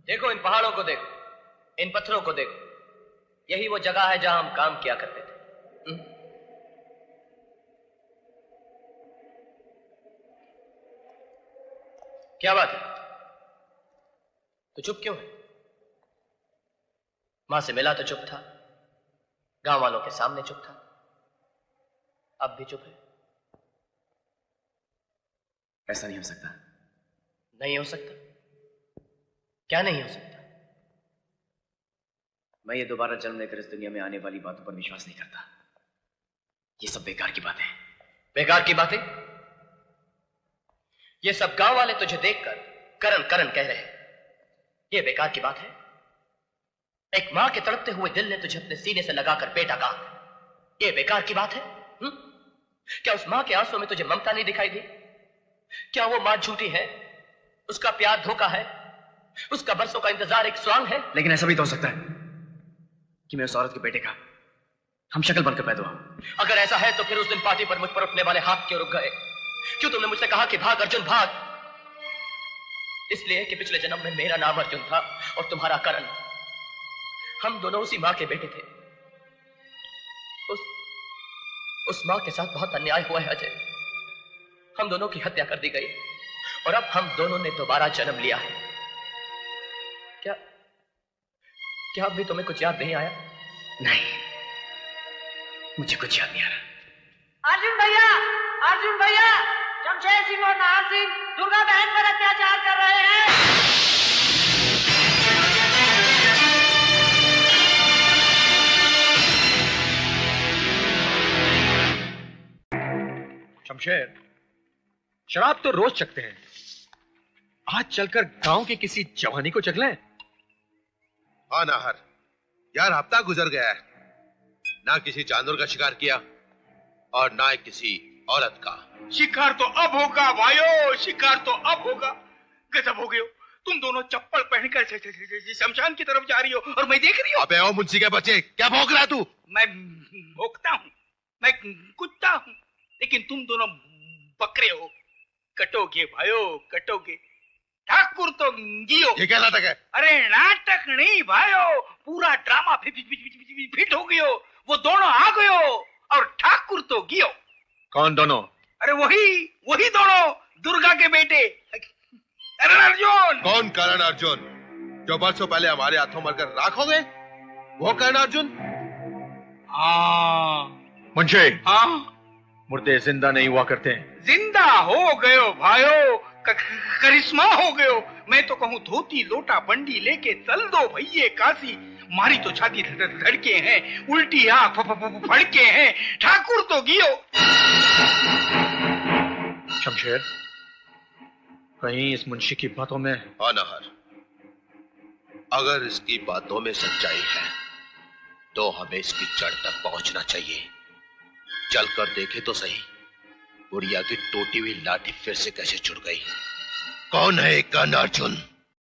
देखो, इन पहाड़ों को देखो, इन पत्थरों को देखो, यही वो जगह है जहां हम काम किया करते थे। क्या बात है, तो चुप क्यों है? मां से मिला तो चुप था, गांव वालों के सामने चुप था, अब भी चुप है। ऐसा नहीं हो सकता। नहीं हो सकता? क्या नहीं हो सकता? मैं ये दोबारा जन्म लेकर इस दुनिया में आने वाली बातों पर विश्वास नहीं करता। ये सब बेकार की बातें। बेकार की बातें? ये सब गांव वाले तुझे देखकर करन करन कह रहे हैं, ये बेकार की बात है? एक मां के तड़पते हुए दिल ने तुझे अपने सीने से लगाकर बेटा कहा, ये बेकार की बात है? क्या उस मां के आंसुओं में तुझे ममता नहीं दिखाई दी? क्या वो मां झूठी है? उसका प्यार धोखा है? उसका बरसों का इंतजार एक स्वांग है? लेकिन ऐसा भी तो हो सकता है कि मैं उस औरत के बेटे का हम शक्ल बनकर पैदा हुआ। अगर ऐसा है तो फिर उस दिन पार्टी पर मुझ पर उठने वाले हाथ क्यों रुक गए? क्यों तुमने मुझसे कहा कि भाग अर्जुन भाग? इसलिए कि पिछले जन्म में मेरा नाम अर्जुन था और तुम्हारा करण। हम दोनों उसी मां के बेटे थे। उस मां के साथ बहुत अन्याय हुआ है अजय। हम दोनों की हत्या कर दी गई और अब हम दोनों ने दोबारा जन्म लिया है। क्या अब भी तुम्हें कुछ याद नहीं आया? नहीं, मुझे कुछ याद नहीं आ रहा। अर्जुन भैया, शमशेर सिंह और नाहर सिंह दुर्गा बहन पर अत्याचार कर रहे हैं। शमशेर, शराब तो रोज चखते हैं, आज चलकर गांव की किसी जवानी को चख लें। हाँ नाहर, यार हफ्ता गुजर गया है, ना किसी जानवर का शिकार किया और ना किसी औरत का। शिकार तो अब होगा भाइयों, शिकार तो अब होगा। गजब हो गए हो तुम दोनों, चप्पल पहनकर शमशान की तरफ जा रही हो और मैं देख रही हूँ। अबे ओ मुंशी के बच्चे, क्या भौंक रहा तू? मैं भौंकता हूँ, मैं कुत्ता हूँ, लेकिन तुम दोनों बकरे हो। कटोगे भाइयों, कटोगे। ठाकुर तो गियो। ये क्या नाटक है? अरे नाटक नहीं भाइयों, पूरा ड्रामा फिट हो गयो। वो दोनों आ गयो और ठाकुर तो गियो। कौन दोनों? अरे वही दोनों, दुर्गा के बेटे करण अर्जुन। कौन करण अर्जुन? जो बरसों पहले हमारे हाथों मरकर राख हो गए, वो करण अर्जुन? हाँ मुंशी, हाँ, मुर्दे जिंदा नहीं हुआ करते हैं। जिंदा हो गयो भाइयों, करिश्मा हो गयो। मैं तो कहूँ धोती लोटा बंडी लेके चल दो भैये काशी। मारी तो छाती धड़के हैं, उल्टी आंख फड़के हैं। ठाकुर तो गियो। शमशेर, कहीं इस मुंशी की बातों में? हाँ नाहर, अगर इसकी बातों में सच्चाई है तो हमें इसकी जड़ तक पहुंचना चाहिए। चलकर देखे तो सही, बुढ़िया की टूटी हुई लाठी फिर से कैसे जुड़ गई। कौन है कर्ण अर्जुन?